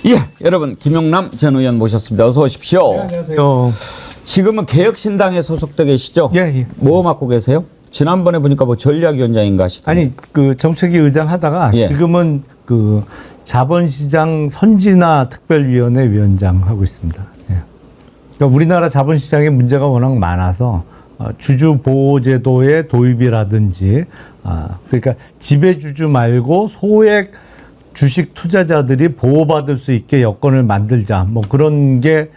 예, 여러분 김용남 전 의원 모셨습니다. 어서 오십시오. 네, 안녕하세요. 지금은 개혁신당에 소속돼 계시죠? 예, 예. 뭐 맡고 계세요? 지난번에 보니까 뭐 전략위원장인가 하시던데. 아니 그 정책위 의장 하다가 예. 지금은 그 자본시장 선진화 특별위원회 위원장 하고 있습니다. 예. 그러니까 우리나라 자본시장에 문제가 워낙 많아서 주주 보호 제도의 도입이라든지 그러니까 지배주주 말고 소액 주식 투자자들이 보호받을 수 있게 여건을 만들자 뭐 그런 게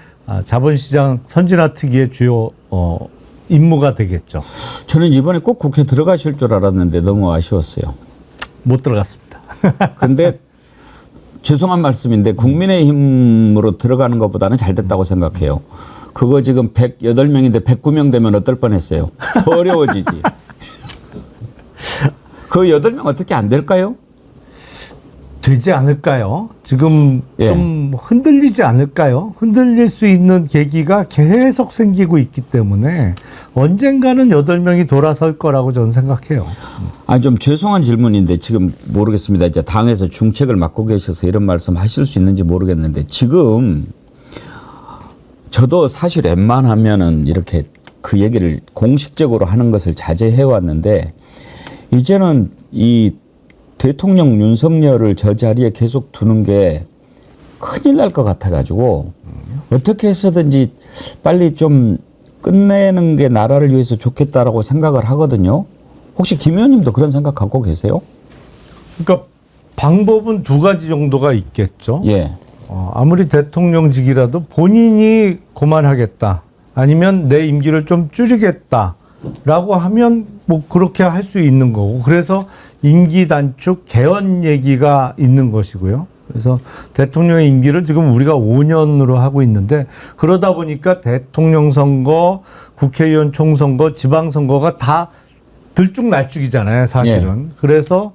자본시장 선진화 특위의 주요 임무가 되겠죠. 저는 이번에 꼭 국회 들어가실 줄 알았는데 너무 아쉬웠어요. 못 들어갔습니다. 근데 죄송한 말씀인데 국민의힘으로 들어가는 것보다는 잘 됐다고 생각해요. 그거 지금 108명인데 109명 되면 어떨 뻔했어요. 더 어려워지지. 그 8명 어떻게 안 될까요? 되지 않을까요? 지금 예. 좀 흔들리지 않을까요? 흔들릴 수 있는 계기가 계속 생기고 있기 때문에 언젠가는 8명이 돌아설 거라고 저는 생각해요. 좀 죄송한 질문인데 지금 모르겠습니다. 이제 당에서 중책을 맡고 계셔서 이런 말씀 하실 수 있는지 모르겠는데 지금 저도 사실 웬만하면은 이렇게 그 얘기를 공식적으로 하는 것을 자제해 왔는데 이제는 이 대통령 윤석열을 저 자리에 계속 두는 게 큰일 날 것 같아가지고 어떻게 해서든지 빨리 좀 끝내는 게 나라를 위해서 좋겠다라고 생각을 하거든요. 혹시 김 의원님도 그런 생각 갖고 계세요? 그러니까 방법은 두 가지 정도가 있겠죠. 예. 아무리 대통령직이라도 본인이 그만하겠다 아니면 내 임기를 좀 줄이겠다라고 하면 뭐 그렇게 할 수 있는 거고 그래서 임기 단축 개헌 얘기가 있는 것이고요. 그래서 대통령의 임기를 지금 우리가 5년으로 하고 있는데 그러다 보니까 대통령 선거, 국회의원 총선거, 지방선거가 다 들쭉날쭉이잖아요, 사실은. 예. 그래서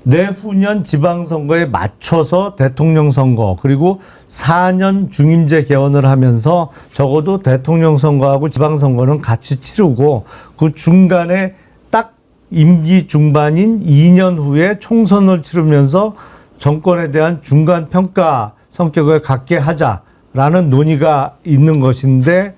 내후년 지방선거에 맞춰서 대통령 선거 그리고 4년 중임제 개헌을 하면서 적어도 대통령 선거하고 지방선거는 같이 치르고 그 중간에 딱 임기 중반인 2년 후에 총선을 치르면서 정권에 대한 중간 평가 성격을 갖게 하자라는 논의가 있는 것인데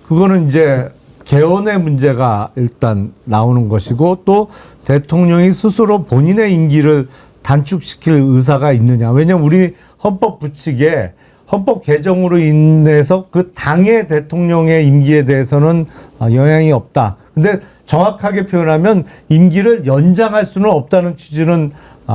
그거는 이제 개헌의 문제가 일단 나오는 것이고 또 대통령이 스스로 본인의 임기를 단축시킬 의사가 있느냐. 왜냐하면 우리 헌법 부칙에 헌법 개정으로 인해서 그 당의 대통령의 임기에 대해서는 영향이 없다. 근데 정확하게 표현하면 임기를 연장할 수는 없다는 취지는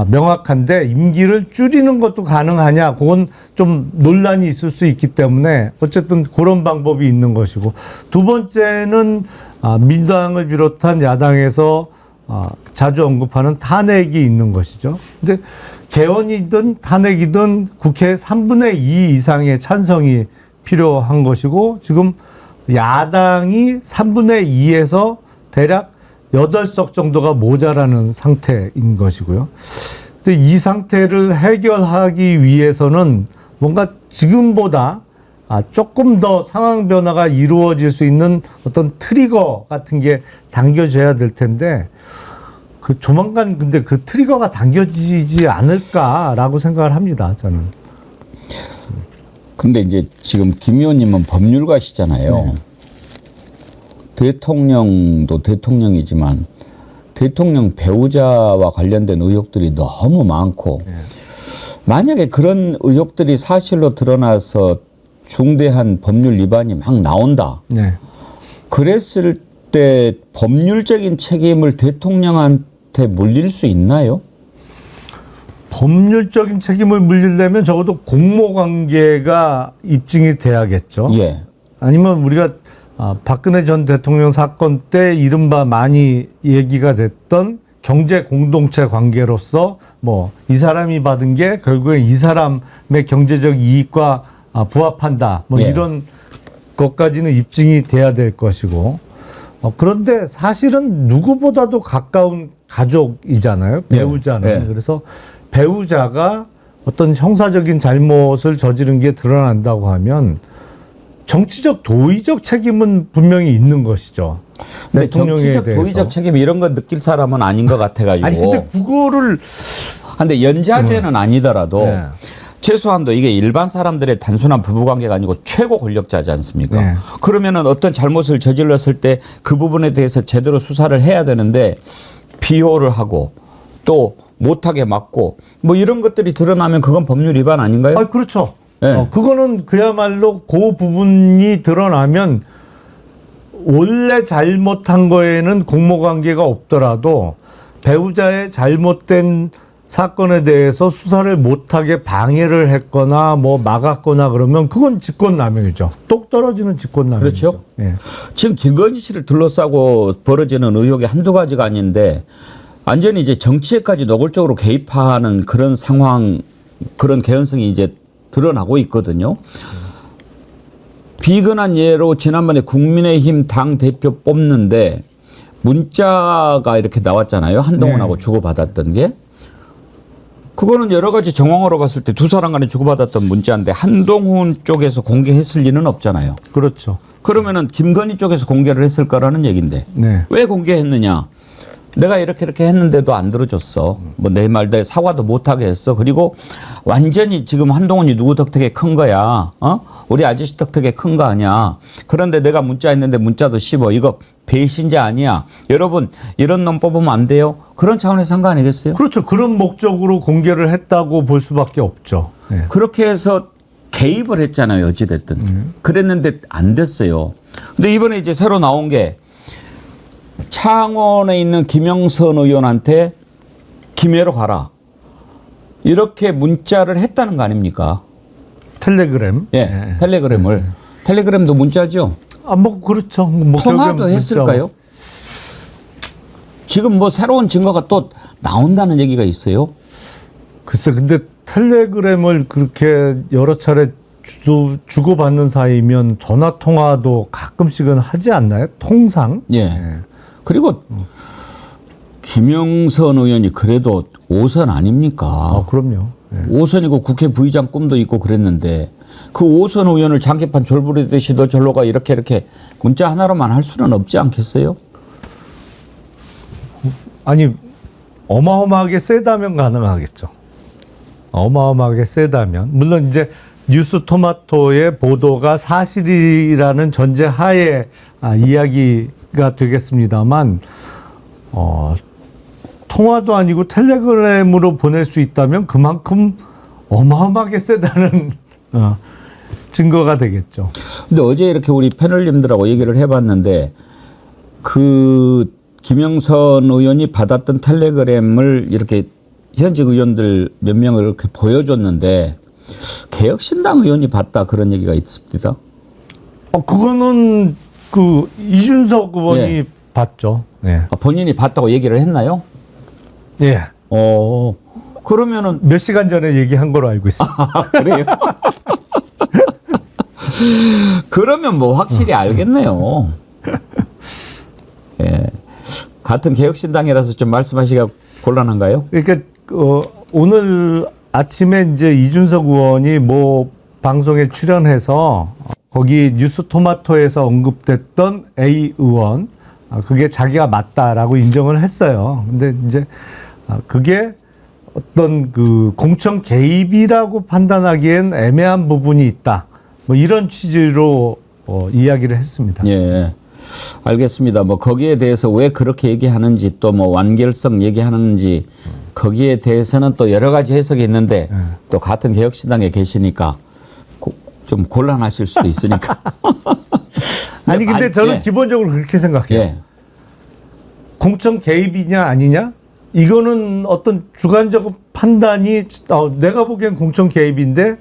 명확한데 임기를 줄이는 것도 가능하냐 그건 좀 논란이 있을 수 있기 때문에 어쨌든 그런 방법이 있는 것이고 두 번째는 민주당을 비롯한 야당에서 자주 언급하는 탄핵이 있는 것이죠. 근데 개헌이든 탄핵이든 국회 3분의 2 이상의 찬성이 필요한 것이고 지금 야당이 3분의 2에서 대략 8석 정도가 모자라는 상태인 것이고요. 근데 이 상태를 해결하기 위해서는 뭔가 지금보다 조금 더 상황 변화가 이루어질 수 있는 어떤 트리거 같은 게 당겨져야 될 텐데 그 조만간 근데 그 트리거가 당겨지지 않을까라고 생각을 합니다. 저는. 근데 이제 지금 김 의원님은 법률가시잖아요. 네. 대통령도 대통령이지만 대통령 배우자와 관련된 의혹들이 너무 많고 만약에 그런 의혹들이 사실로 드러나서 중대한 법률 위반이 막 나온다. 네. 그랬을 때 법률적인 책임을 대통령한테 물릴 수 있나요? 법률적인 책임을 물리려면 적어도 공모관계가 입증이 돼야겠죠. 예. 아니면 우리가 박근혜 전 대통령 사건 때 이른바 많이 얘기가 됐던 경제 공동체 관계로서 뭐 이 사람이 받은 게 결국엔 이 사람의 경제적 이익과 부합한다. 뭐 예. 이런 것까지는 입증이 돼야 될 것이고 그런데 사실은 누구보다도 가까운 가족이잖아요. 배우자는. 예. 예. 그래서 배우자가 어떤 형사적인 잘못을 저지른 게 드러난다고 하면 정치적 도의적 책임은 분명히 있는 것이죠. 근데 대통령에 정치적 대해서. 도의적 책임 이런 거 느낄 사람은 아닌 것 같아가지고. 아니 근데 그거를 근데 연좌죄는 아니더라도 네. 최소한도 이게 일반 사람들의 단순한 부부관계가 아니고 최고 권력자지 않습니까? 네. 그러면은 어떤 잘못을 저질렀을 때 그 부분에 대해서 제대로 수사를 해야 되는데 비호를 하고 또 못하게 막고 뭐 이런 것들이 드러나면 그건 법률 위반 아닌가요? 아, 그렇죠. 네. 그거는 그야말로 그 부분이 드러나면 원래 잘못한 거에는 공모관계가 없더라도 배우자의 잘못된 사건에 대해서 수사를 못하게 방해를 했거나 뭐 막았거나 그러면 그건 직권남용이죠. 똑 떨어지는 직권남용이죠. 그렇죠. 예. 지금 김건희 씨를 둘러싸고 벌어지는 의혹이 한두 가지가 아닌데 완전히 이제 정치에까지 노골적으로 개입하는 그런 상황, 그런 개연성이 이제 드러나고 있거든요. 비근한 예로 지난번에 국민의힘 당 대표 뽑는데 문자가 이렇게 나왔잖아요. 한동훈하고 네. 주고받았던 게. 그거는 여러 가지 정황으로 봤을 때 두 사람 간에 주고받았던 문자인데 한동훈 쪽에서 공개했을 리는 없잖아요. 그렇죠. 그러면은 김건희 쪽에서 공개를 했을 거라는 얘기인데 네. 왜 공개했느냐? 내가 이렇게 했는데도 안 들어줬어. 뭐 내 말대로 사과도 못하게 했어. 그리고 완전히 지금 한동훈이 누구 덕택에 큰 거야. 우리 아저씨 덕택에 큰 거 아니야. 그런데 내가 문자했는데 문자도 씹어. 이거 배신자 아니야. 여러분 이런 놈 뽑으면 안 돼요. 그런 차원에서 한 거 아니겠어요? 그렇죠. 그런 목적으로 공개를 했다고 볼 수밖에 없죠. 네. 그렇게 해서 개입을 했잖아요. 어찌됐든. 그랬는데 안 됐어요. 근데 이번에 이제 새로 나온 게 창원에 있는 김영선 의원한테 김해로 가라. 이렇게 문자를 했다는 거 아닙니까? 텔레그램. 예, 네. 텔레그램을. 텔레그램도 문자죠? 아, 뭐 그렇죠. 뭐 통화도 결국엔 했을까요? 지금 뭐 새로운 증거가 또 나온다는 얘기가 있어요. 글쎄, 근데 텔레그램을 그렇게 여러 차례 주고받는 사이면 전화 통화도 가끔씩은 하지 않나요? 통상. 예. 그리고 김영선 의원이 그래도 5선 아닙니까? 아, 그럼요. 예. 5선이고 국회 부의장 꿈도 있고 그랬는데 그 5선 의원을 장기판 졸부리듯이 너 절로 가 이렇게 문자 하나로만 할 수는 없지 않겠어요? 아니, 어마어마하게 세다면 가능하겠죠. 어마어마하게 세다면. 물론 이제 뉴스 토마토의 보도가 사실이라는 전제 하에 이야기가 되겠습니다만, 통화도 아니고 텔레그램으로 보낼 수 있다면 그만큼 어마어마하게 세다는 증거가 되겠죠. 근데 어제 이렇게 우리 패널님들하고 얘기를 해봤는데 그 김영선 의원이 받았던 텔레그램을 이렇게 현직 의원들 몇 명을 이렇게 보여줬는데 개혁신당 의원이 봤다 그런 얘기가 있습니다. 그거는 그 이준석 의원이 예. 봤죠. 예. 본인이 봤다고 얘기를 했나요? 예. 그러면은 몇 시간 전에 얘기한 걸로 알고 있습니다. 그래요? 그러면 뭐 확실히 알겠네요. 예. 같은 개혁신당이라서 좀 말씀하시기가 곤란한가요? 그러니까 오늘 아침에 이제 이준석 의원이 뭐 방송에 출연해서 거기 뉴스토마토에서 언급됐던 A 의원 그게 자기가 맞다라고 인정을 했어요. 근데 이제 그게 어떤 그 공천 개입이라고 판단하기엔 애매한 부분이 있다. 뭐 이런 취지로 이야기를 했습니다. 예. 알겠습니다. 뭐 거기에 대해서 왜 그렇게 얘기하는지 또 뭐 완결성 얘기하는지 거기에 대해서는 또 여러 가지 해석이 있는데 또 같은 개혁신당에 계시니까 좀 곤란하실 수도 있으니까. 아니 근데 저는 예. 기본적으로 그렇게 생각해요. 예. 공천 개입이냐 아니냐 이거는 어떤 주관적 판단이 내가 보기엔 공천 개입인데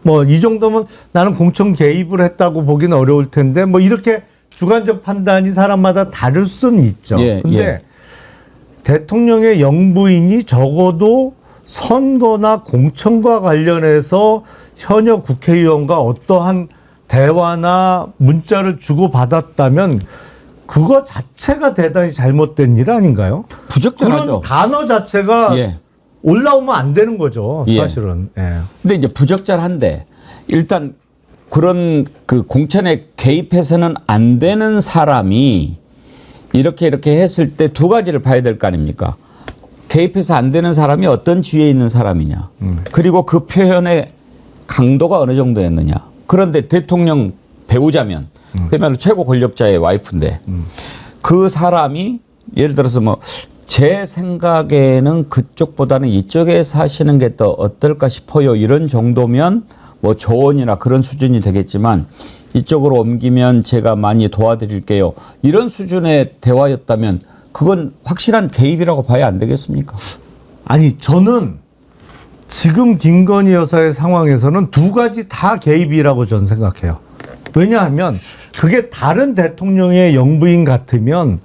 뭐 이 정도면 나는 공천 개입을 했다고 보기는 어려울 텐데 뭐 이렇게 주관적 판단이 사람마다 다를 수는 있죠. 예, 근데 예. 대통령의 영부인이 적어도 선거나 공천과 관련해서 현역 국회의원과 어떠한 대화나 문자를 주고받았다면 그거 자체가 대단히 잘못된 일 아닌가요? 부적절하죠. 그런 단어 자체가 예. 올라오면 안 되는 거죠. 예. 사실은. 예. 근데 이제 부적절한데 일단 그런 그 공천에 개입해서는 안 되는 사람이 이렇게 했을 때 두 가지를 봐야 될 거 아닙니까? 개입해서 안 되는 사람이 어떤 지위에 있는 사람이냐. 그리고 그 표현에 강도가 어느 정도였느냐. 그런데 대통령 배우자면 그야말로 최고 권력자의 와이프인데 그 사람이 예를 들어서 뭐 제 생각에는 그쪽보다는 이쪽에 사시는 게 더 어떨까 싶어요. 이런 정도면 뭐 조언이나 그런 수준이 되겠지만 이쪽으로 옮기면 제가 많이 도와드릴게요. 이런 수준의 대화였다면 그건 확실한 개입이라고 봐야 안 되겠습니까? 아니 저는 지금 김건희 여사의 상황에서는 두 가지 다 개입이라고 저는 생각해요. 왜냐하면 그게 다른 대통령의 영부인 같으면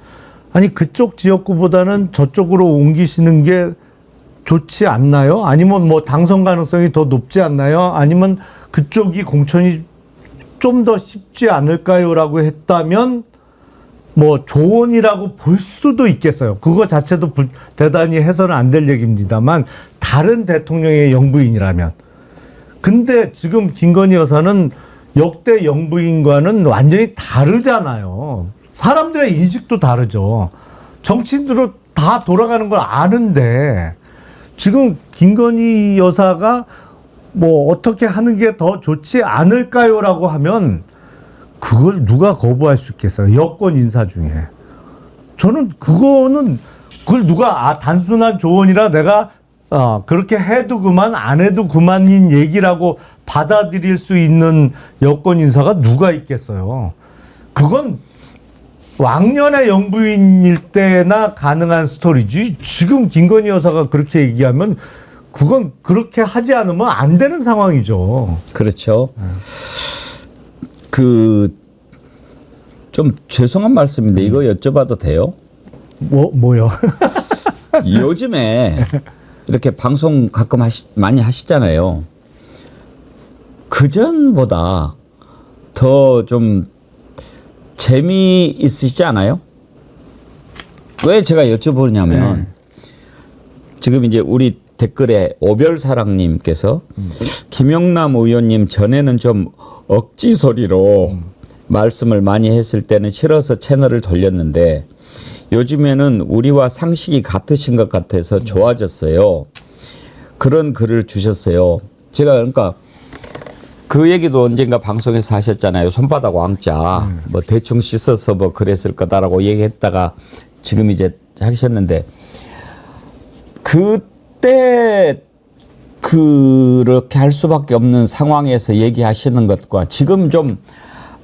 아니 그쪽 지역구보다는 저쪽으로 옮기시는 게 좋지 않나요? 아니면 뭐 당선 가능성이 더 높지 않나요? 아니면 그쪽이 공천이 좀 더 쉽지 않을까요?라고 했다면 뭐 조언이라고 볼 수도 있겠어요. 그거 자체도 대단히 해서는 안 될 얘기입니다만 다른 대통령의 영부인이라면. 근데 지금 김건희 여사는 역대 영부인과는 완전히 다르잖아요. 사람들의 인식도 다르죠. 정치인들은 다 돌아가는 걸 아는데 지금 김건희 여사가 뭐 어떻게 하는 게 더 좋지 않을까요라고 하면 그걸 누가 거부할 수 있겠어요? 여권 인사 중에. 저는 그거는 그걸 누가 단순한 조언이라 내가 그렇게 해도 그만 안 해도 그만인 얘기라고 받아들일 수 있는 여권 인사가 누가 있겠어요? 그건 왕년의 영부인일 때나 가능한 스토리지. 지금 김건희 여사가 그렇게 얘기하면 그건 그렇게 하지 않으면 안 되는 상황이죠. 그렇죠. 좀 죄송한 말씀인데 이거 여쭤봐도 돼요? 뭐요? 요즘에 이렇게 방송 가끔 많이 하시잖아요. 그전보다 더 좀 재미있으시지 않아요? 왜 제가 여쭤보냐면 지금 이제 우리 댓글에 오별사랑님께서 김영남 의원님 전에는 좀 억지 소리로 말씀을 많이 했을 때는 싫어서 채널을 돌렸는데 요즘에는 우리와 상식이 같으신 것 같아서 좋아졌어요. 그런 글을 주셨어요. 제가 그러니까 그 얘기도 언젠가 방송에서 하셨잖아요. 손바닥 왕자 뭐 대충 씻어서 뭐 그랬을 거다라고 얘기했다가 지금 이제 하셨는데 그때 그렇게 할 수밖에 없는 상황에서 얘기하시는 것과 지금 좀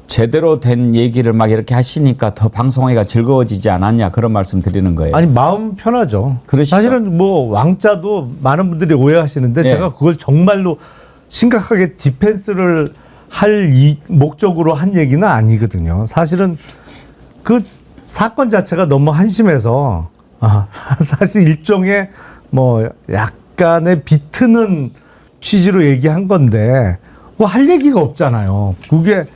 제대로 된 얘기를 막 이렇게 하시니까 더 방송하기가 즐거워지지 않았냐 그런 말씀 드리는 거예요. 아니 마음 편하죠. 그러시죠? 사실은 뭐 왕자도 많은 분들이 오해하시는데 네. 제가 그걸 정말로 심각하게 디펜스를 할 목적으로 한 얘기는 아니거든요. 사실은 그 사건 자체가 너무 한심해서 사실 일종의 뭐 약간의 비트는 취지로 얘기한 건데 뭐 할 얘기가 없잖아요. 그게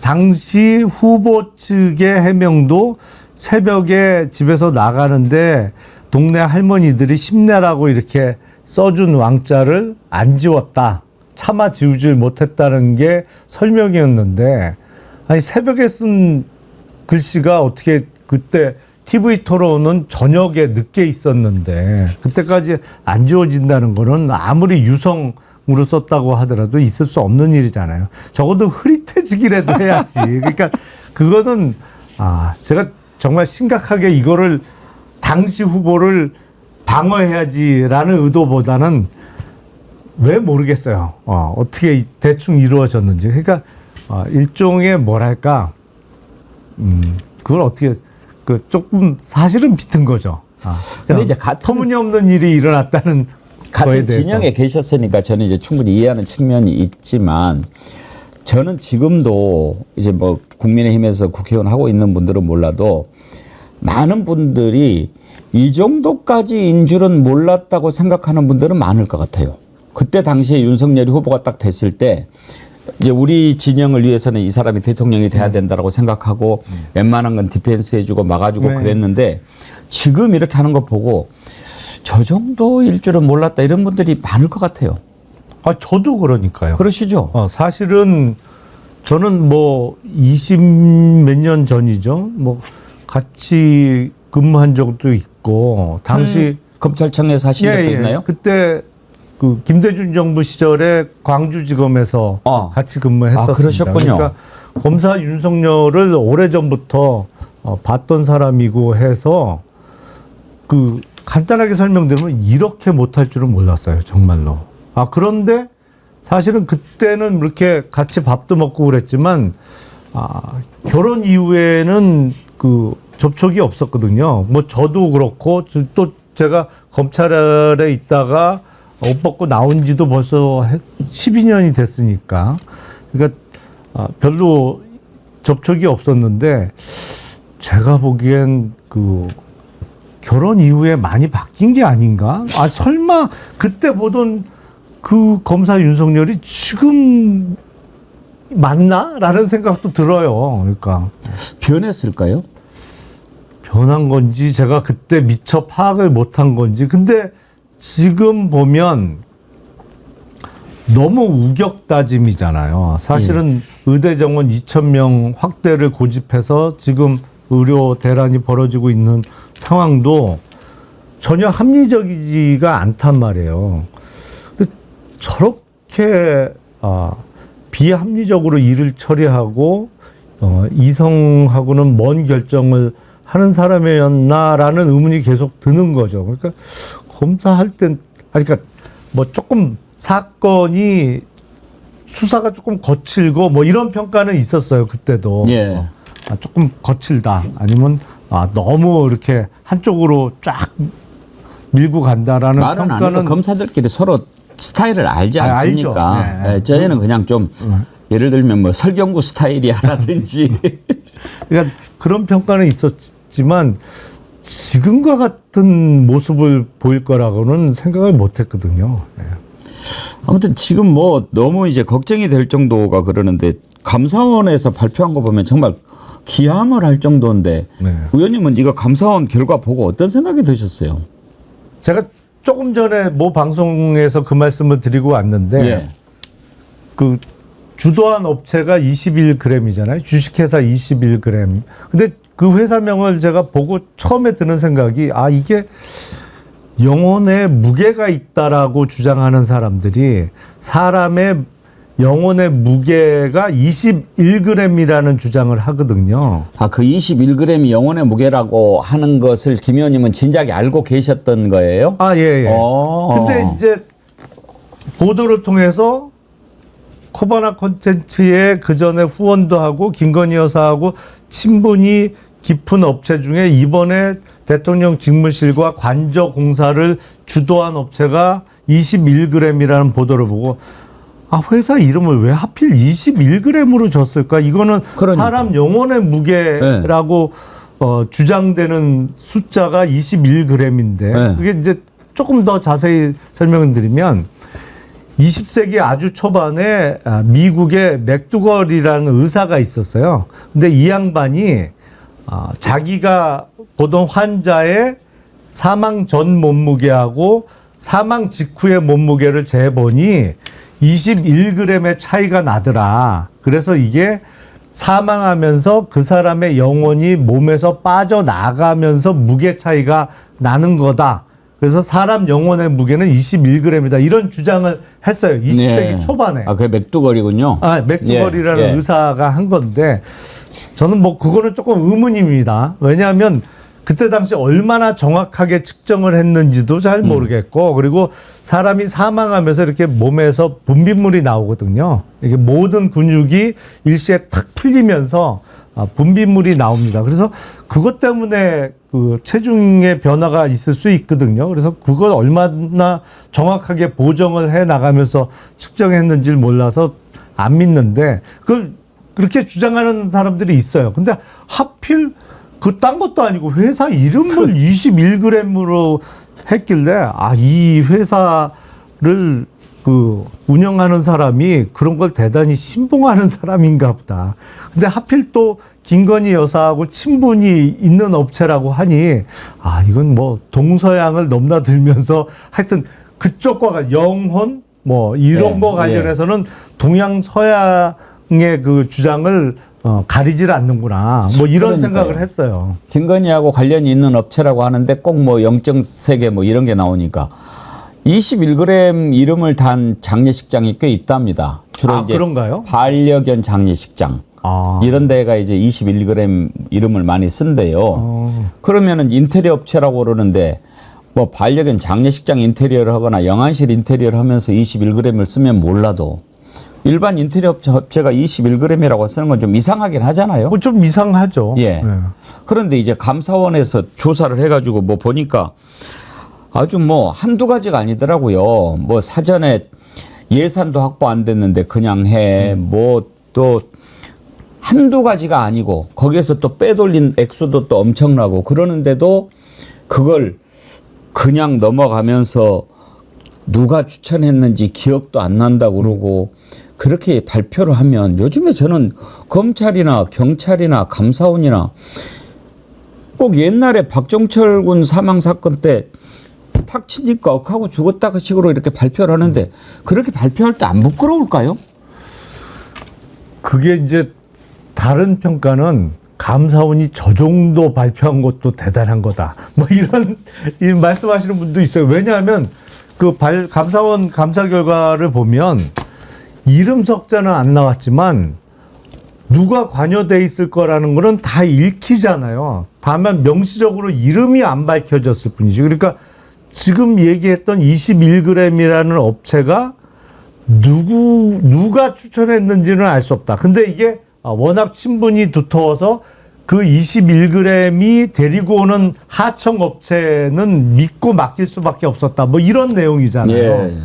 당시 후보 측의 해명도 새벽에 집에서 나가는데 동네 할머니들이 힘내라고 이렇게 써준 왕자를 안 지웠다. 차마 지우질 못했다는 게 설명이었는데 아니 새벽에 쓴 글씨가 어떻게 그때 TV 토론은 저녁에 늦게 있었는데 그때까지 안 지워진다는 거는 아무리 유성으로 썼다고 하더라도 있을 수 없는 일이잖아요. 적어도 흐릿해지기라도 해야지. 그러니까 그거는 제가 정말 심각하게 이거를 당시 후보를 방어해야지라는 의도보다는 왜 모르겠어요. 어떻게 대충 이루어졌는지. 그러니까 일종의 뭐랄까 그걸 어떻게 조금 사실은 비튼 거죠. 근데 이제 터무니없는 일이 일어났다는 거에 같은 대해서. 진영에 계셨으니까 저는 이제 충분히 이해하는 측면이 있지만 저는 지금도 이제 뭐 국민의힘에서 국회의원 하고 있는 분들은 몰라도 많은 분들이 이 정도까지인 줄은 몰랐다고 생각하는 분들은 많을 것 같아요. 그때 당시에 윤석열이 후보가 딱 됐을 때 이제 우리 진영을 위해서는 이 사람이 대통령이 돼야 된다라고 생각하고 웬만한 건 디펜스 해주고 막아주고 네. 그랬는데 지금 이렇게 하는 거 보고 저 정도일 줄은 몰랐다 이런 분들이 많을 것 같아요. 저도 그러니까요. 그러시죠? 사실은 저는 뭐 20 몇 년 전이죠. 뭐 같이 근무한 적도 있고 당시 검찰청에서 하신 적도 있나요? 그때 그 김대중 정부 시절에 광주지검에서 같이 근무했었습니다. 그러셨군요. 그러니까 검사 윤석열을 오래전부터 봤던 사람이고 해서 그 간단하게 설명드리면 이렇게 못할 줄은 몰랐어요. 정말로. 그런데 사실은 그때는 이렇게 같이 밥도 먹고 그랬지만 결혼 이후에는 그 접촉이 없었거든요. 뭐 저도 그렇고 또 제가 검찰에 있다가 옷 벗고 나온 지도 벌써 12년이 됐으니까. 그러니까 별로 접촉이 없었는데 제가 보기엔 그 결혼 이후에 많이 바뀐 게 아닌가? 설마 그때 보던 그 검사 윤석열이 지금 맞나? 라는 생각도 들어요. 그러니까. 변했을까요? 변한 건지 제가 그때 미처 파악을 못한 건지. 근데 지금 보면 너무 우격다짐이잖아요. 사실은 의대 정원 2,000명 확대를 고집해서 지금 의료 대란이 벌어지고 있는 상황도 전혀 합리적이지가 않단 말이에요. 근데 저렇게 비합리적으로 일을 처리하고 이성하고는 먼 결정을 하는 사람이었나라는 의문이 계속 드는 거죠. 그러니까 검사할 땐 그러니까 뭐 조금 사건이 수사가 조금 거칠고 뭐 이런 평가는 있었어요. 그때도. 예. 조금 거칠다. 아니면 너무 이렇게 한쪽으로 쫙 밀고 간다라는 말은 안 해도 평가는 검사들끼리 서로 스타일을 알지 않습니까? 알죠. 네. 저희는 그냥 좀 예를 들면 뭐 설경구 스타일이라든지 그러니까 그런 평가는 있었지만 지금과 같은 모습을 보일 거라고는 생각을 못했거든요. 네. 아무튼 지금 뭐 너무 이제 걱정이 될 정도가 그러는데 감사원에서 발표한 거 보면 정말 기함을 할 정도인데 네. 의원님은 이거 감사원 결과 보고 어떤 생각이 드셨어요? 제가 조금 전에 모 방송에서 그 말씀을 드리고 왔는데 예. 그 주도한 업체가 21g이잖아요. 주식회사 21g. 근데 그 회사명을 제가 보고 처음에 드는 생각이 이게 영혼에 무게가 있다라고 주장하는 사람들이 사람의 영혼의 무게가 21g이라는 주장을 하거든요. 그 21g이 영혼의 무게라고 하는 것을 김 의원님은 진작에 알고 계셨던 거예요? 예. 근데 이제 보도를 통해서 코바나 콘텐츠에 그 전에 후원도 하고 김건희 여사하고 친분이 깊은 업체 중에 이번에 대통령 직무실과 관저 공사를 주도한 업체가 21g이라는 보도를 보고 회사 이름을 왜 하필 21g으로 줬을까? 이거는 그러니까. 사람 영혼의 무게라고 주장되는 숫자가 21g인데 네. 그게 이제 조금 더 자세히 설명을 드리면 20세기 아주 초반에 미국의 맥두걸이라는 의사가 있었어요. 근데 이 양반이 자기가 보던 환자의 사망 전 몸무게하고 사망 직후의 몸무게를 재보니 21g의 차이가 나더라. 그래서 이게 사망하면서 그 사람의 영혼이 몸에서 빠져나가면서 무게 차이가 나는 거다. 그래서 사람 영혼의 무게는 21g이다. 이런 주장을 했어요. 20세기 초반에. 그게 맥두걸이군요. 맥두걸이라는 의사가 한 건데 저는 뭐 그거는 조금 의문입니다. 왜냐하면 그때 당시 얼마나 정확하게 측정을 했는지도 잘 모르겠고 그리고 사람이 사망하면서 이렇게 몸에서 분비물이 나오거든요. 이게 모든 근육이 일시에 탁 풀리면서 분비물이 나옵니다. 그래서 그것 때문에 그 체중의 변화가 있을 수 있거든요. 그래서 그걸 얼마나 정확하게 보정을 해 나가면서 측정했는지를 몰라서 안 믿는데 그걸 그렇게 주장하는 사람들이 있어요. 근데 하필 그 딴 것도 아니고 회사 이름을 21g으로 했길래 이 회사를 그 운영하는 사람이 그런 걸 대단히 신봉하는 사람인가 보다. 근데 하필 또 김건희 여사하고 친분이 있는 업체라고 하니 이건 뭐 동서양을 넘나들면서 하여튼 그쪽과 영혼 뭐 이런 거 관련해서는 동양 서양의 그 주장을 가리질 않는구나. 뭐 이런 생각을 했어요. 김건희하고 관련이 있는 업체라고 하는데 꼭 뭐 영정 세계 뭐 이런 게 나오니까 21g 이름을 단 장례식장이 꽤 있답니다. 주로 이제 그런가요? 반려견 장례식장. 이런 데가 이제 21g 이름을 많이 쓴대요. 그러면은 인테리어 업체라고 그러는데 뭐 반려견 장례식장 인테리어를 하거나 영안실 인테리어를 하면서 21g을 쓰면 몰라도 일반 인테리어 업체가 21g이라고 쓰는 건 좀 이상하긴 하잖아요. 좀 이상하죠. 예. 네. 그런데 이제 감사원에서 조사를 해가지고 뭐 보니까 아주 뭐 한두 가지가 아니더라고요. 뭐 사전에 예산도 확보 안 됐는데 그냥 해. 뭐 또 한두 가지가 아니고 거기에서 또 빼돌린 액수도 또 엄청나고 그러는데도 그걸 그냥 넘어가면서 누가 추천했는지 기억도 안 난다고 그러고 그렇게 발표를 하면 요즘에 저는 검찰이나 경찰이나 감사원이나 꼭 옛날에 박종철 군 사망 사건 때 탁 치니까 억하고 죽었다 그 식으로 이렇게 발표를 하는데 그렇게 발표할 때 안 부끄러울까요? 그게 이제 다른 평가는 감사원이 저 정도 발표한 것도 대단한 거다. 뭐 이런 말씀하시는 분도 있어요. 왜냐하면 그 감사원 감사 결과를 보면 이름 석자는 안 나왔지만 누가 관여돼 있을 거라는 거는 다 읽히잖아요. 다만 명시적으로 이름이 안 밝혀졌을 뿐이지. 그러니까 지금 얘기했던 21g이라는 업체가 누가 추천했는지는 알 수 없다. 근데 이게 워낙 친분이 두터워서 그 21g이 데리고 오는 하청 업체는 믿고 맡길 수밖에 없었다. 뭐 이런 내용이잖아요. 예.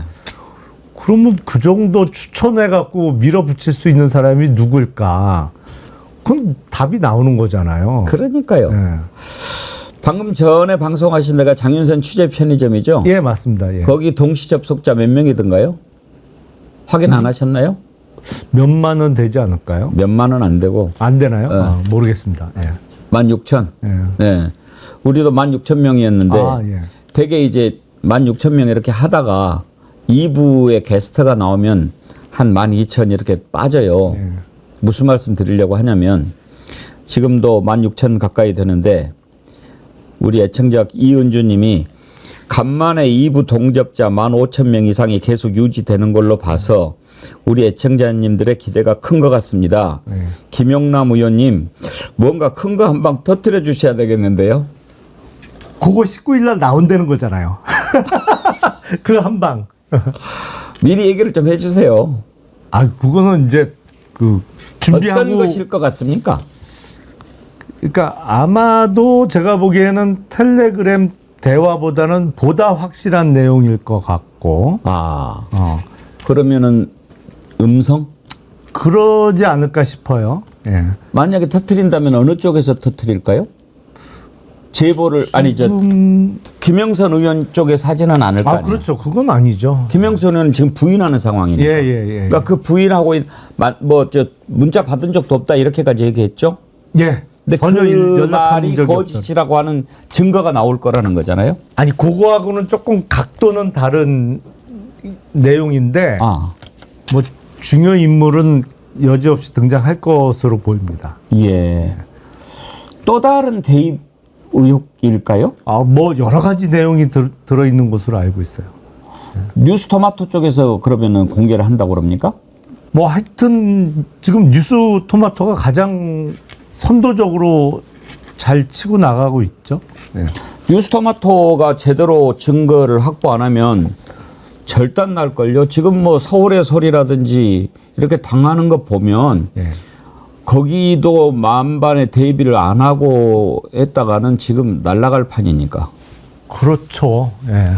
그러면 그 정도 추천해갖고 밀어붙일 수 있는 사람이 누굴까? 그건 답이 나오는 거잖아요. 그러니까요. 예. 방금 전에 방송하신 데가 장윤선 취재 편의점이죠? 예, 맞습니다. 예. 거기 동시 접속자 몇 명이던가요? 확인 안 하셨나요? 몇만 원 되지 않을까요? 몇만 원 안 되고 안 되나요? 모르겠습니다. 예. 16,000. 예. 네. 우리도 16,000명이었는데 예. 대개 이제 16,000명 이렇게 하다가 2부에 게스트가 나오면 한 12,000 이렇게 빠져요. 예. 무슨 말씀 드리려고 하냐면 지금도 16,000 가까이 되는데 우리 애청자 이은주 님이 간만에 2부 동접자 15,000명 이상이 계속 유지되는 걸로 봐서 우리 애청자님들의 기대가 큰 것 같습니다. 네. 김용남 의원님 뭔가 큰 거 한 방 터뜨려 주셔야 되겠는데요. 그거 19일 날 나온다는 거잖아요. 그 한 방. 미리 얘기를 좀 해주세요. 그거는 이제 그 준비하고 어떤 것일 것 같습니까? 그러니까 아마도 제가 보기에는 텔레그램 대화보다는 보다 확실한 내용일 것 같고. 그러면은 음성? 그러지 않을까 싶어요. 예. 만약에 터뜨린다면 어느 쪽에서 터뜨릴까요? 제보를 김영선 의원 쪽에 사진은 않을 거 아니에요? 그렇죠. 그건 아니죠. 김영선 의원은 지금 부인하는 상황이니까. 예. 그러니까 그 부인하고 문자 받은 적도 없다 이렇게까지 얘기했죠. 예. 근데 전혀 그 연락한 말이 적이 거짓이라고 하는 증거가 나올 거라는 거잖아요. 아니 그거하고는 조금 각도는 다른 내용인데 뭐 중요 인물은 여지없이 등장할 것으로 보입니다. 예. 또 다른 대입 의혹일까요? 뭐 여러 가지 내용이 들어 있는 것으로 알고 있어요. 뉴스토마토 쪽에서 그러면은 공개를 한다고 그럽니까? 뭐 하여튼 지금 뉴스토마토가 가장 선도적으로 잘 치고 나가고 있죠. 네. 뉴스토마토가 제대로 증거를 확보 안 하면 절단 날걸요. 지금 뭐 서울의 소리라든지 이렇게 당하는 거 보면 네. 거기도 만반의 대비를 안 하고 했다가는 지금 날아갈 판이니까. 그렇죠. 예.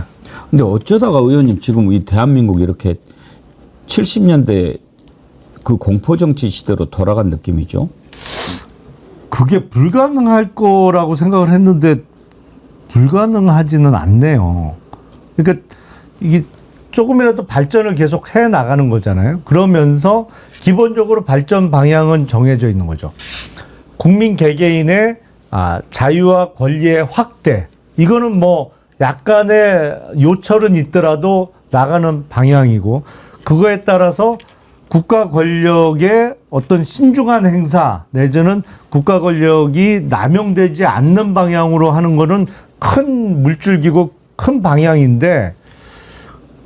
근데 어쩌다가 의원님 지금 이 대한민국 이렇게 70년대 그 공포정치 시대로 돌아간 느낌이죠? 그게 불가능할 거라고 생각을 했는데 불가능하지는 않네요. 그러니까 이게 조금이라도 발전을 계속 해 나가는 거잖아요. 그러면서 기본적으로 발전 방향은 정해져 있는 거죠. 국민 개개인의 자유와 권리의 확대. 이거는 뭐 약간의 요철은 있더라도 나가는 방향이고 그거에 따라서 국가 권력의 어떤 신중한 행사 내지는 국가 권력이 남용되지 않는 방향으로 하는 거는 큰 물줄기고 큰 방향인데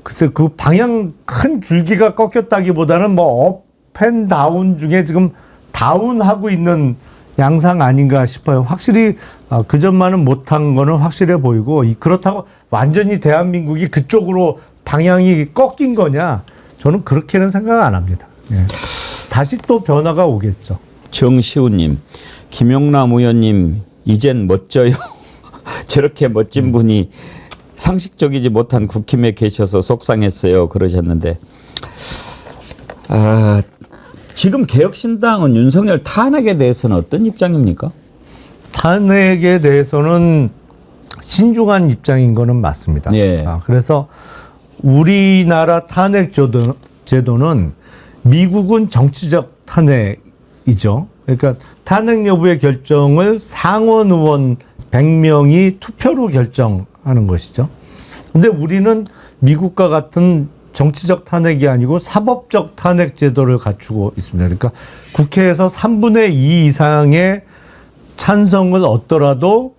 글쎄 그 방향 큰 줄기가 꺾였다기보다는 뭐 업앤다운 중에 지금 다운하고 있는 양상 아닌가 싶어요. 확실히 그 전만은 못한 거는 확실해 보이고 그렇다고 완전히 대한민국이 그쪽으로 방향이 꺾인 거냐? 저는 그렇게는 생각 안 합니다. 예. 다시 또 변화가 오겠죠. 정시우님, 김용남 의원님 이젠 멋져요. 저렇게 멋진 분이 상식적이지 못한 국힘에 계셔서 속상했어요. 그러셨는데 지금 개혁신당은 윤석열 탄핵에 대해서는 어떤 입장입니까? 탄핵에 대해서는 신중한 입장인 거는 맞습니다. 예. 그래서 우리나라 탄핵 제도는 미국은 정치적 탄핵이죠. 그러니까 탄핵 여부의 결정을 상원 의원 100명이 투표로 결정하는 것이죠. 근데 우리는 미국과 같은 정치적 탄핵이 아니고 사법적 탄핵 제도를 갖추고 있습니다. 그러니까 국회에서 3분의 2 이상의 찬성을 얻더라도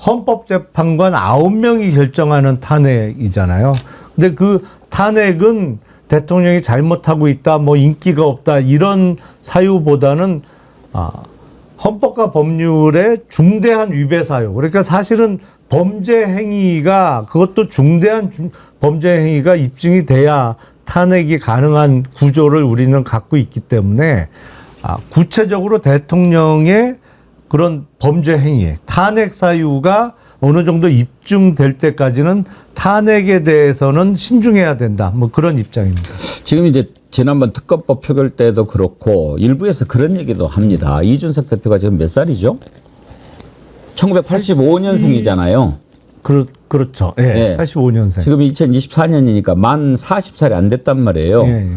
헌법재판관 9명이 결정하는 탄핵이잖아요. 근데 그 탄핵은 대통령이 잘못하고 있다, 뭐 인기가 없다 이런 사유보다는 헌법과 법률의 중대한 위배 사유. 그러니까 사실은 범죄 행위가 그것도 중대한 범죄 행위가 입증이 돼야 탄핵이 가능한 구조를 우리는 갖고 있기 때문에 구체적으로 대통령의 그런 범죄 행위, 탄핵 사유가 어느 정도 입증될 때까지는 탄핵에 대해서는 신중해야 된다. 뭐 그런 입장입니다. 지금 이제 지난번 특검법 표결 때도 그렇고 일부에서 그런 얘기도 합니다. 이준석 대표가 지금 몇 살이죠? 1985년생이잖아요. 그렇죠. 예. 네. 85년생. 지금 2024년이니까 만 40살이 안 됐단 말이에요. 예.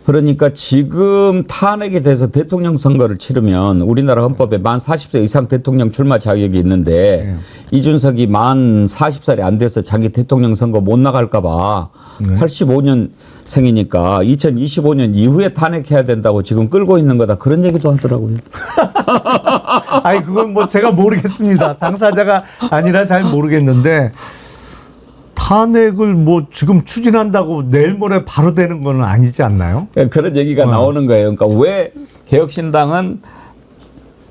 그러니까 지금 탄핵에 대해서 대통령 선거를 치르면 우리나라 헌법에 만 40세 이상 대통령 출마 자격이 있는데 이준석이 만 40살이 안 돼서 자기 대통령 선거 못 나갈까 봐 85년생이니까 2025년 이후에 탄핵해야 된다고 지금 끌고 있는 거다. 그런 얘기도 하더라고요. 아니 그건 뭐 제가 모르겠습니다. 당사자가 아니라 잘 모르겠는데 탄핵을 뭐 지금 추진한다고 내일 모레 바로 되는 건 아니지 않나요? 그런 얘기가 나오는 거예요. 그러니까 왜 개혁신당은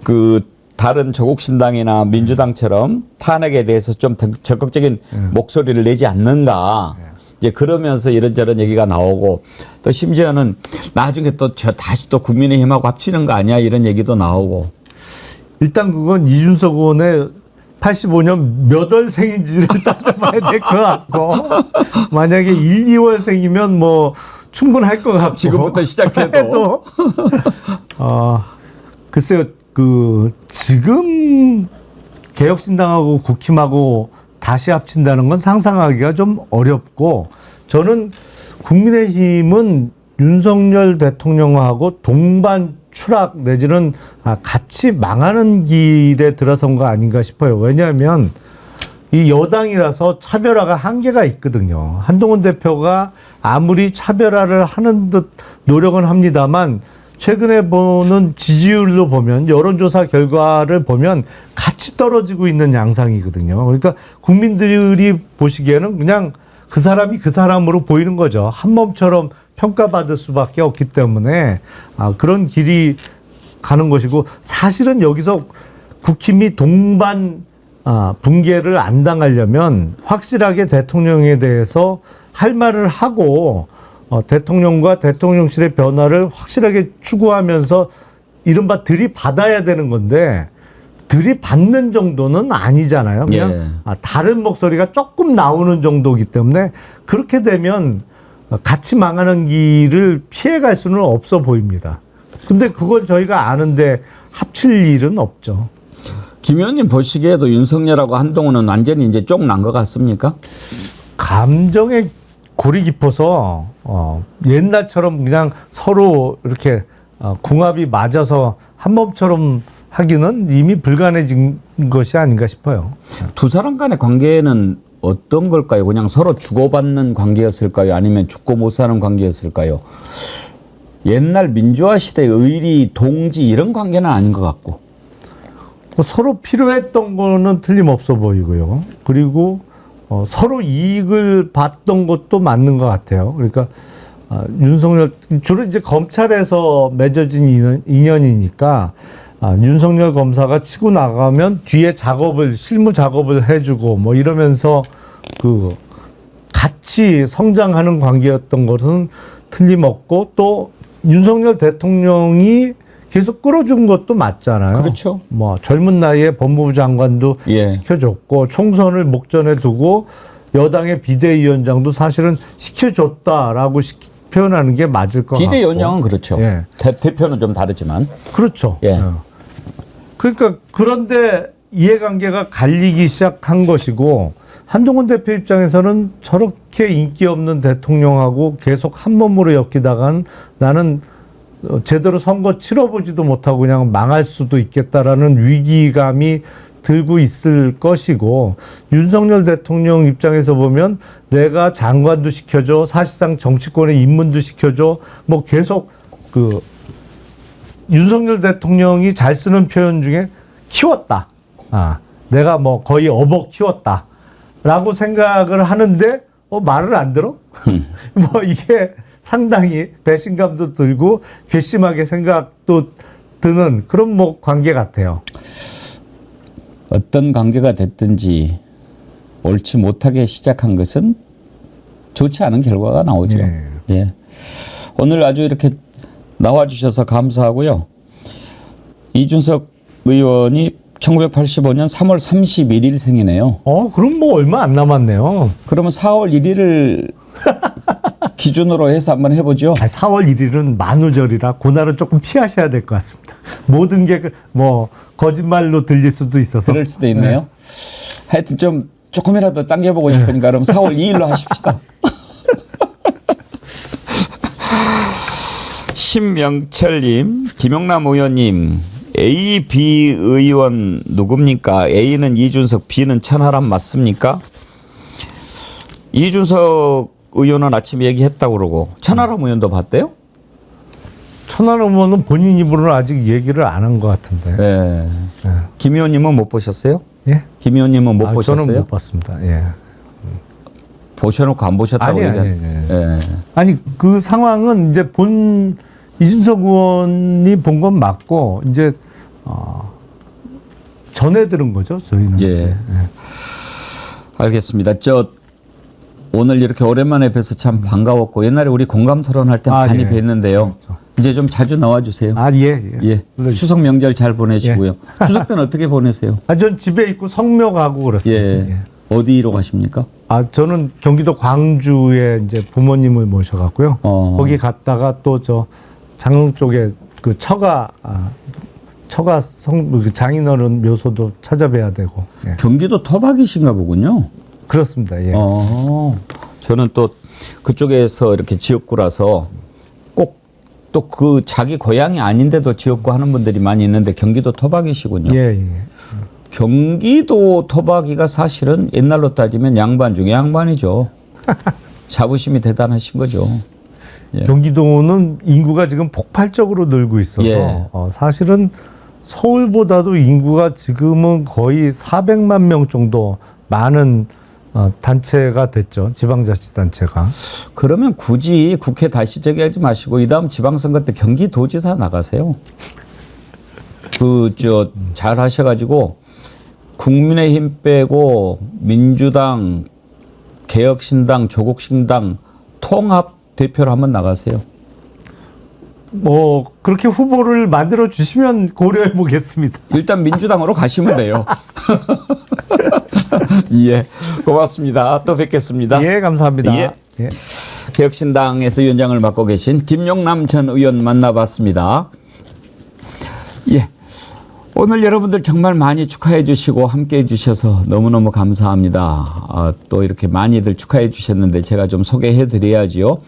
그 다른 조국신당이나 민주당처럼 탄핵에 대해서 좀 적극적인 목소리를 내지 않는가. 이제 그러면서 이런저런 얘기가 나오고 또 심지어는 나중에 또 다시 또 국민의힘하고 합치는 거 아니야 이런 얘기도 나오고. 일단 그건 이준석 의원의 85년 몇 월생인지를 따져봐야 될 것 같고 만약에 1, 2월생이면 뭐 충분할 것 같고 지금부터 시작해도 글쎄요 그 지금 개혁신당하고 국힘하고 다시 합친다는 건 상상하기가 좀 어렵고 저는 국민의힘은 윤석열 대통령하고 동반 추락 내지는 같이 망하는 길에 들어선 거 아닌가 싶어요. 왜냐하면 이 여당이라서 차별화가 한계가 있거든요. 한동훈 대표가 아무리 차별화를 하는 듯 노력은 합니다만 최근에 보는 지지율로 보면 여론조사 결과를 보면 같이 떨어지고 있는 양상이거든요. 그러니까 국민들이 보시기에는 그냥 그 사람이 그 사람으로 보이는 거죠. 한 몸처럼 평가받을 수밖에 없기 때문에 그런 길이 가는 것이고 사실은 여기서 국힘이 동반 붕괴를 안 당하려면 확실하게 대통령에 대해서 할 말을 하고 대통령과 대통령실의 변화를 확실하게 추구하면서 이른바 들이받아야 되는 건데 들이받는 정도는 아니잖아요. 그냥 다른 목소리가 조금 나오는 정도이기 때문에 그렇게 되면 같이 망하는 길을 피해갈 수는 없어 보입니다. 근데 그걸 저희가 아는데 합칠 일은 없죠. 김 의원님 보시기에도 윤석열하고 한동훈은 완전히 이제 쫑난 것 같습니까? 감정에 골이 깊어서 옛날처럼 그냥 서로 이렇게 궁합이 맞아서 한 몸처럼 하기는 이미 불가능해진 것이 아닌가 싶어요. 두 사람 간의 관계는 어떤 걸까요? 그냥 서로 주고받는 관계였을까요? 아니면 죽고 못 사는 관계였을까요? 옛날 민주화 시대의 의리, 동지 이런 관계는 아닌 것 같고. 서로 필요했던 거는 틀림없어 보이고요. 그리고 서로 이익을 봤던 것도 맞는 것 같아요. 그러니까 윤석열 주로 이제 검찰에서 맺어진 인연이니까 윤석열 검사가 치고 나가면 뒤에 실무 작업을 해주고 뭐 이러면서 그 같이 성장하는 관계였던 것은 틀림없고 또 윤석열 대통령이 계속 끌어준 것도 맞잖아요. 그렇죠. 뭐 젊은 나이에 법무부 장관도 예. 시켜줬고 총선을 목전에 두고 여당의 비대위원장도 사실은 시켜줬다라고 표현하는 게 맞을 것 같고. 비대위원장은 그렇죠. 예. 대표는 좀 다르지만. 그렇죠. 예. 그러니까 그런데 이해관계가 갈리기 시작한 것이고 한동훈 대표 입장에서는 저렇게 인기 없는 대통령하고 계속 한 몸으로 엮이다간 나는 제대로 선거 치러보지도 못하고 그냥 망할 수도 있겠다라는 위기감이 들고 있을 것이고 윤석열 대통령 입장에서 보면 내가 장관도 시켜줘 사실상 정치권의 입문도 시켜줘 뭐 계속 그 윤석열 대통령이 잘 쓰는 표현 중에 키웠다. 내가 뭐 거의 업어 키웠다라고 생각을 하는데 말을 안 들어? 뭐 이게 상당히 배신감도 들고 괘씸하게 생각도 드는 그런 뭐 관계 같아요. 어떤 관계가 됐든지 옳지 못하게 시작한 것은 좋지 않은 결과가 나오죠. 네. 예. 오늘 아주 이렇게 나와주셔서 감사하고요. 이준석 의원이 1985년 3월 31일 생이네요. 그럼 뭐 얼마 안 남았네요. 그러면 4월 1일을 기준으로 해서 한번 해보죠. 4월 1일은 만우절이라 그날은 조금 피하셔야 될 것 같습니다. 모든 게 뭐 거짓말로 들릴 수도 있어서. 그럴 수도 있네요. 네. 하여튼 좀 조금이라도 당겨보고 싶으니까 그럼 4월 2일로 하십시다. 신명철님, 김용남 의원님, A, B 의원 누굽니까? A는 이준석, B는 천하람 맞습니까? 이준석 의원은 아침에 얘기했다고 그러고 천하람 의원도 봤대요? 천하람 의원은 본인 입으로는 아직 얘기를 안 한 것 같은데. 네. 네. 김 의원님은 못 보셨어요? 예? 김 의원님은 못 보셨어요? 저는 못 봤습니다. 예. 보셔놓고 안 보셨다고 얘기하는. 아니 그 상황은 이제 이준석 의원이 본 건 맞고 이제 전해 들은 거죠 저희는. 예. 예. 알겠습니다. 오늘 이렇게 오랜만에 뵈서 참 반가웠고 옛날에 우리 공감 토론할 때 많이 예. 뵀는데요. 그렇죠. 이제 좀 자주 나와주세요. 예. 추석 명절 잘 보내시고요. 추석 때는 어떻게 보내세요? 전 집에 있고 성묘 가고 그렇습니다. 예. 어디로 가십니까? 저는 경기도 광주에 이제 부모님을 모셔갖고요. 거기 갔다가 또 장흥 쪽에 그 처가 그 장인어른 묘소도 찾아뵈야 되고. 예. 경기도 토박이신가 보군요. 그렇습니다. 예. 저는 또 그쪽에서 이렇게 지역구라서 꼭 또 그 자기 고향이 아닌데도 지역구 하는 분들이 많이 있는데 경기도 토박이시군요. 예. 경기도 토박이가 사실은 옛날로 따지면 양반 중에 양반이죠. 자부심이 대단하신 거죠. 예. 경기도는 인구가 지금 폭발적으로 늘고 있어서 예. 사실은 서울보다도 인구가 지금은 거의 400만 명 정도 많은 단체가 됐죠. 지방자치단체가. 그러면 굳이 국회 다시 저기하지 마시고 이 다음 지방선거 때 경기도지사 나가세요. 잘 하셔가지고 국민의힘 빼고 민주당, 개혁신당, 조국신당 통합 대표로 한번 나가세요. 뭐 그렇게 후보를 만들어 주시면 고려해 보겠습니다. 일단 민주당으로 가시면 돼요. 예, 고맙습니다. 또 뵙겠습니다. 예, 감사합니다. 예. 개혁신당에서 위원장을 맡고 계신 김용남 전 의원 만나봤습니다. 예, 오늘 여러분들 정말 많이 축하해 주시고 함께해 주셔서 너무너무 감사합니다. 또 이렇게 많이들 축하해 주셨는데 제가 좀 소개해 드려야지요.